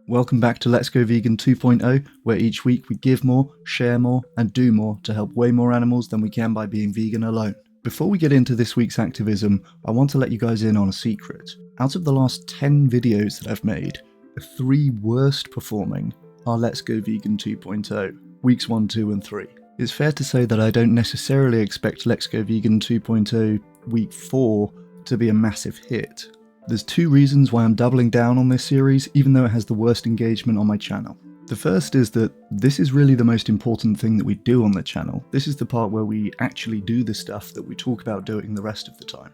Welcome back to Let's Go Vegan 2.0, where each week we give more, share more, and do more to help way more animals than we can by being vegan alone. Before we get into this week's activism, I want to let you guys in on a secret. Out of the last 10 videos that I've made, the 3 worst performing are Let's Go Vegan 2.0, weeks 1, 2, and 3. It's fair to say that I don't necessarily expect Let's Go Vegan 2.0 week 4 to be a massive hit. There's 2 reasons why I'm doubling down on this series, even though it has the worst engagement on my channel. The first is that this is really the most important thing that we do on the channel. This is the part where we actually do the stuff that we talk about doing the rest of the time.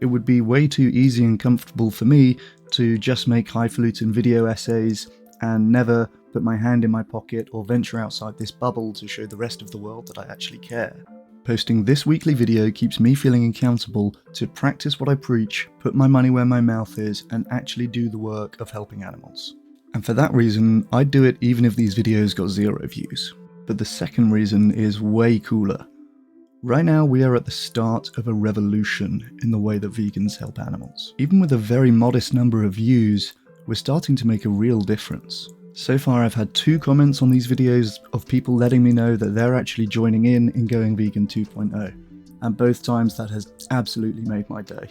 It would be way too easy and comfortable for me to just make highfalutin video essays and never put my hand in my pocket or venture outside this bubble to show the rest of the world that I actually care. Posting this weekly video keeps me feeling accountable to practice what I preach, put my money where my mouth is, and actually do the work of helping animals. And for that reason, I'd do it even if these videos got 0 views. But the second reason is way cooler. Right now we are at the start of a revolution in the way that vegans help animals. Even with a very modest number of views, we're starting to make a real difference. So far I've had 2 comments on these videos of people letting me know that they're actually joining in Going Vegan 2.0, and both times that has absolutely made my day.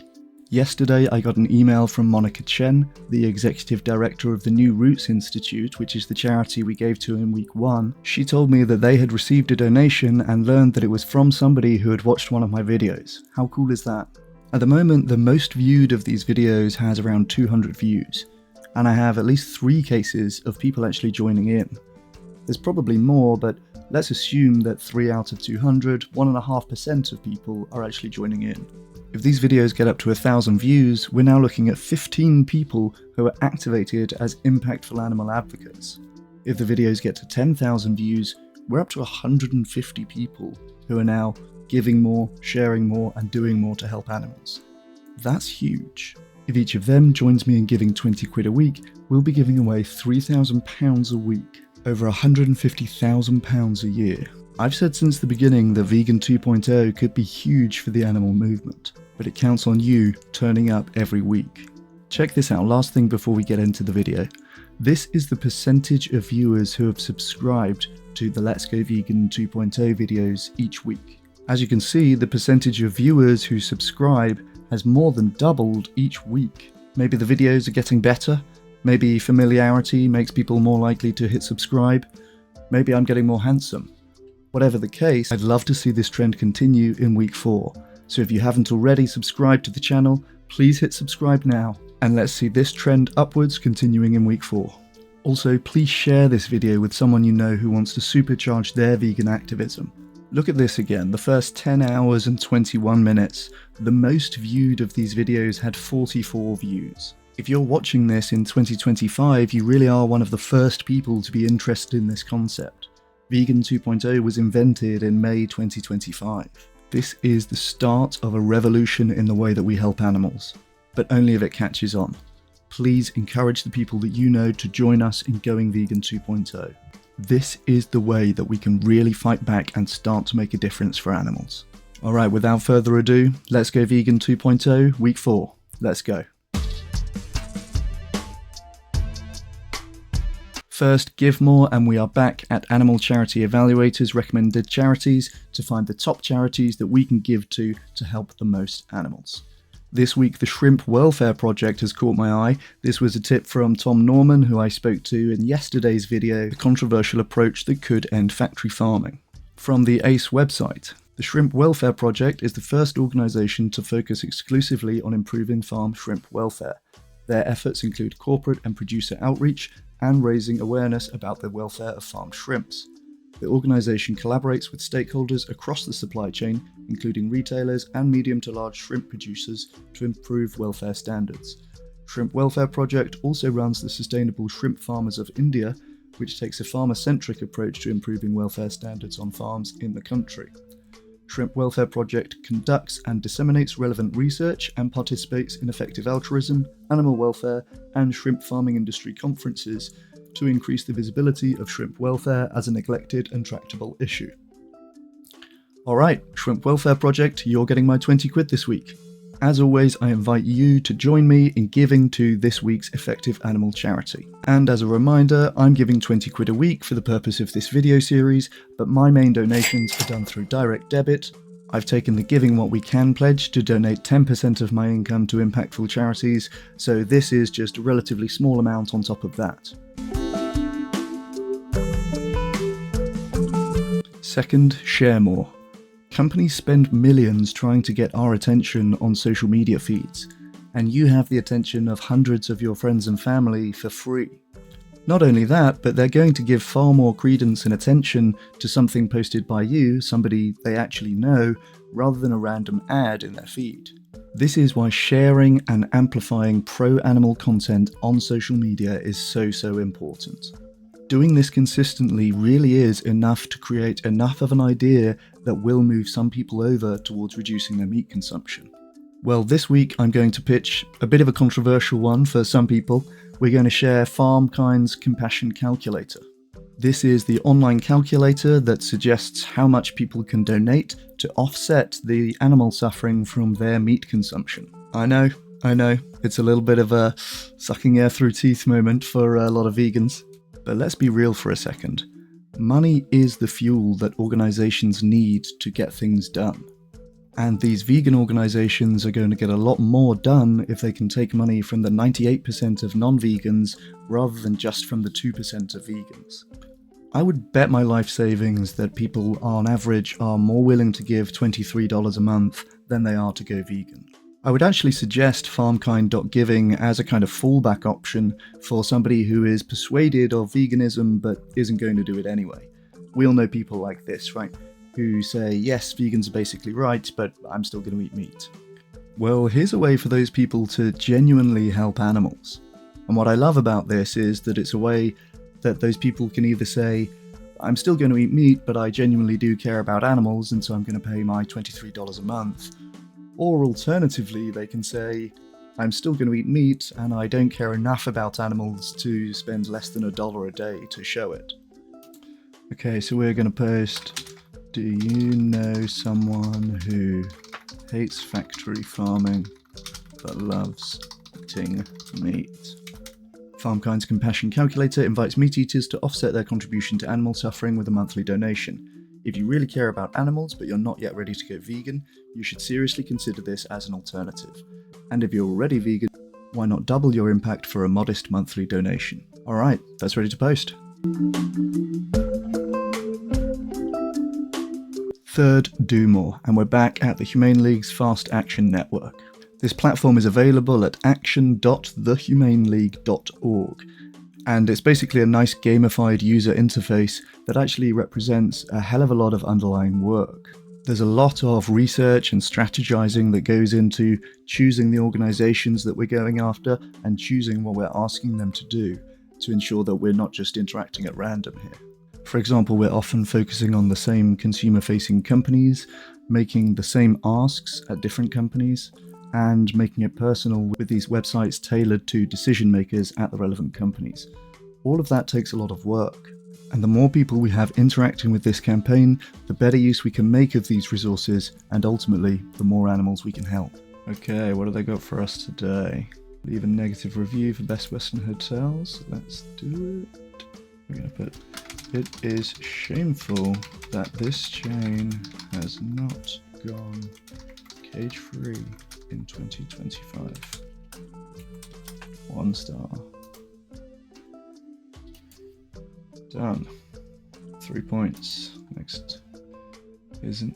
Yesterday I got an email from Monica Chen, the executive director of the New Roots Institute, which is the charity we gave to in week 1. She told me that they had received a donation and learned that it was from somebody who had watched one of my videos. How cool is that? At the moment, the most viewed of these videos has around 200 views. And I have at least 3 cases of people actually joining in. There's probably more, but let's assume that 3 out of 200, 1.5% of people are actually joining in. If these videos get up to 1,000 views, we're now looking at 15 people who are activated as impactful animal advocates. If the videos get to 10,000 views, we're up to 150 people who are now giving more, sharing more, and doing more to help animals. That's huge. If each of them joins me in giving 20 quid a week, we'll be giving away £3,000 a week, over £150,000 a year. I've said since the beginning that Vegan 2.0 could be huge for the animal movement, but it counts on you turning up every week. Check this out, last thing before we get into the video. This is the percentage of viewers who have subscribed to the Let's Go Vegan 2.0 videos each week. As you can see, the percentage of viewers who subscribe has more than doubled each week. Maybe the videos are getting better, maybe familiarity makes people more likely to hit subscribe, maybe I'm getting more handsome. Whatever the case, I'd love to see this trend continue in week 4. So if you haven't already subscribed to the channel, please hit subscribe now, and let's see this trend upwards continuing in week 4. Also, please share this video with someone you know who wants to supercharge their vegan activism. Look at this again, the first 10 hours and 21 minutes, the most viewed of these videos had 44 views. If you're watching this in 2025, you really are one of the first people to be interested in this concept. Vegan 2.0 was invented in May 2025. This is the start of a revolution in the way that we help animals, but only if it catches on. Please encourage the people that you know to join us in Going Vegan 2.0. This is the way that we can really fight back and start to make a difference for animals. Alright, without further ado, Let's Go Vegan 2.0, week 4. Let's go. First, give more, and we are back at Animal Charity Evaluators recommended charities to find the top charities that we can give to help the most animals. This week, the Shrimp Welfare Project has caught my eye. This was a tip from Tom Norman, who I spoke to in yesterday's video, the controversial approach that could end factory farming. From the ACE website, the Shrimp Welfare Project is the first organisation to focus exclusively on improving farm shrimp welfare. Their efforts include corporate and producer outreach and raising awareness about the welfare of farmed shrimps. The organisation collaborates with stakeholders across the supply chain, including retailers and medium to large shrimp producers, to improve welfare standards. Shrimp Welfare Project also runs the Sustainable Shrimp Farmers of India, which takes a farmer-centric approach to improving welfare standards on farms in the country. Shrimp Welfare Project conducts and disseminates relevant research and participates in effective altruism, animal welfare, and shrimp farming industry conferences to increase the visibility of shrimp welfare as a neglected and tractable issue. Alright, Shrimp Welfare Project, you're getting my 20 quid this week. As always, I invite you to join me in giving to this week's Effective Animal charity. And as a reminder, I'm giving 20 quid a week for the purpose of this video series, but my main donations are done through direct debit. I've taken the Giving What We Can pledge to donate 10% of my income to impactful charities, so this is just a relatively small amount on top of that. Second, share more. Companies spend millions trying to get our attention on social media feeds, and you have the attention of hundreds of your friends and family for free. Not only that, but they're going to give far more credence and attention to something posted by you, somebody they actually know, rather than a random ad in their feed. This is why sharing and amplifying pro-animal content on social media is so important. Doing this consistently really is enough to create enough of an idea that will move some people over towards reducing their meat consumption. Well, this week I'm going to pitch a bit of a controversial one for some people. We're going to share FarmKind's Compassion Calculator. This is the online calculator that suggests how much people can donate to offset the animal suffering from their meat consumption. I know, it's a little bit of a sucking air through teeth moment for a lot of vegans. But let's be real for a second. Money is the fuel that organizations need to get things done. And these vegan organizations are going to get a lot more done if they can take money from the 98% of non-vegans rather than just from the 2% of vegans. I would bet my life savings that people on average are more willing to give $23 a month than they are to go vegan. I would actually suggest FarmKind.giving as a kind of fallback option for somebody who is persuaded of veganism but isn't going to do it anyway. We all know people like this, right? Who say, yes, vegans are basically right, but I'm still going to eat meat. Well, here's a way for those people to genuinely help animals. And what I love about this is that it's a way that those people can either say, I'm still going to eat meat, but I genuinely do care about animals, and so I'm going to pay my $23 a month. Or alternatively, they can say, I'm still going to eat meat and I don't care enough about animals to spend less than $1 a day to show it. Okay, so we're going to post, do you know someone who hates factory farming but loves eating meat? FarmKind's Compassion Calculator invites meat eaters to offset their contribution to animal suffering with a monthly donation. If you really care about animals but you're not yet ready to go vegan, you should seriously consider this as an alternative. And if you're already vegan, why not double your impact for a modest monthly donation? Alright, that's ready to post. Third, do more, and we're back at the Humane League's Fast Action Network. This platform is available at action.thehumaneleague.org. And it's basically a nice gamified user interface that actually represents a hell of a lot of underlying work. There's a lot of research and strategizing that goes into choosing the organizations that we're going after and choosing what we're asking them to do to ensure that we're not just interacting at random here. For example, we're often focusing on the same consumer-facing companies, making the same asks at different companies, and making it personal with these websites tailored to decision makers at the relevant companies. All of that takes a lot of work. And the more people we have interacting with this campaign, the better use we can make of these resources, and ultimately, the more animals we can help. Okay, what have they got for us today? Leave a negative review for Best Western Hotels. Let's do it. We're going to put, it is shameful that this chain has not gone cage-free in 2025. 1 star. Done. 3 points. Next is an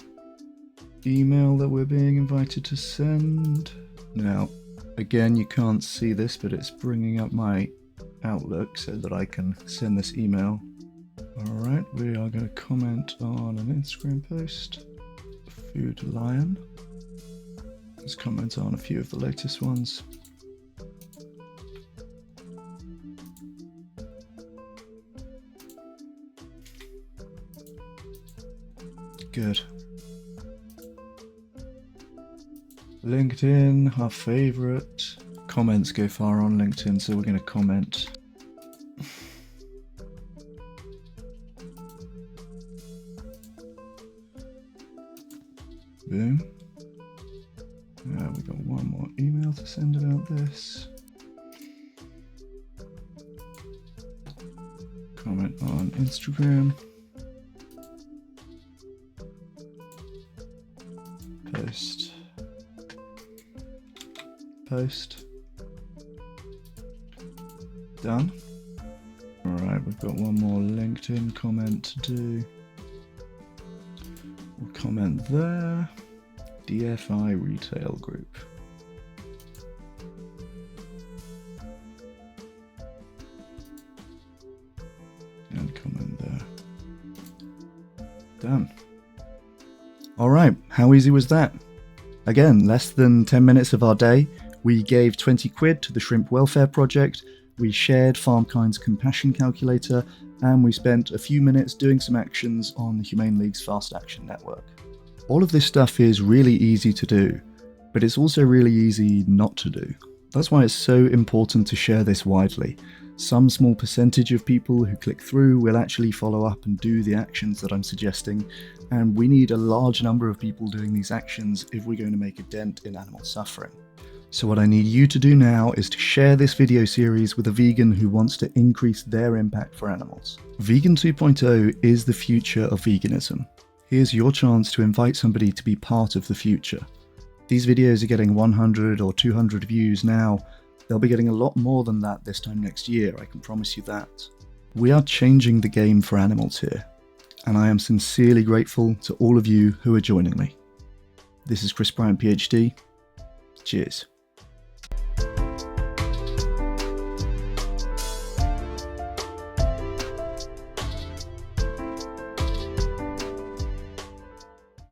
email that we're being invited to send. Now, again, you can't see this, but it's bringing up my Outlook so that I can send this email. Alright, we are going to comment on an Instagram post. Food Lion. Let's comment on a few of the latest ones. Good. LinkedIn, our favorite. Comments go far on LinkedIn, so we're going to comment. Boom. We got 1 to send about this. Comment on Instagram. Post. Post. Done. Alright, we've got one more LinkedIn comment to do. We'll comment there. DFI Retail Group. And comment there. Done. Alright, how easy was that? Again, less than 10 minutes of our day. We gave 20 quid to the Shrimp Welfare Project, we shared FarmKind's compassion calculator, and we spent a few minutes doing some actions on the Humane League's Fast Action Network. All of this stuff is really easy to do, but it's also really easy not to do. That's why it's so important to share this widely. Some small percentage of people who click through will actually follow up and do the actions that I'm suggesting, and we need a large number of people doing these actions if we're going to make a dent in animal suffering. So what I need you to do now is to share this video series with a vegan who wants to increase their impact for animals. Vegan 2.0 is the future of veganism. Here's your chance to invite somebody to be part of the future. These videos are getting 100 or 200 views now. They'll be getting a lot more than that this time next year, I can promise you that. We are changing the game for animals here, and I am sincerely grateful to all of you who are joining me. This is Chris Bryant, PhD. Cheers.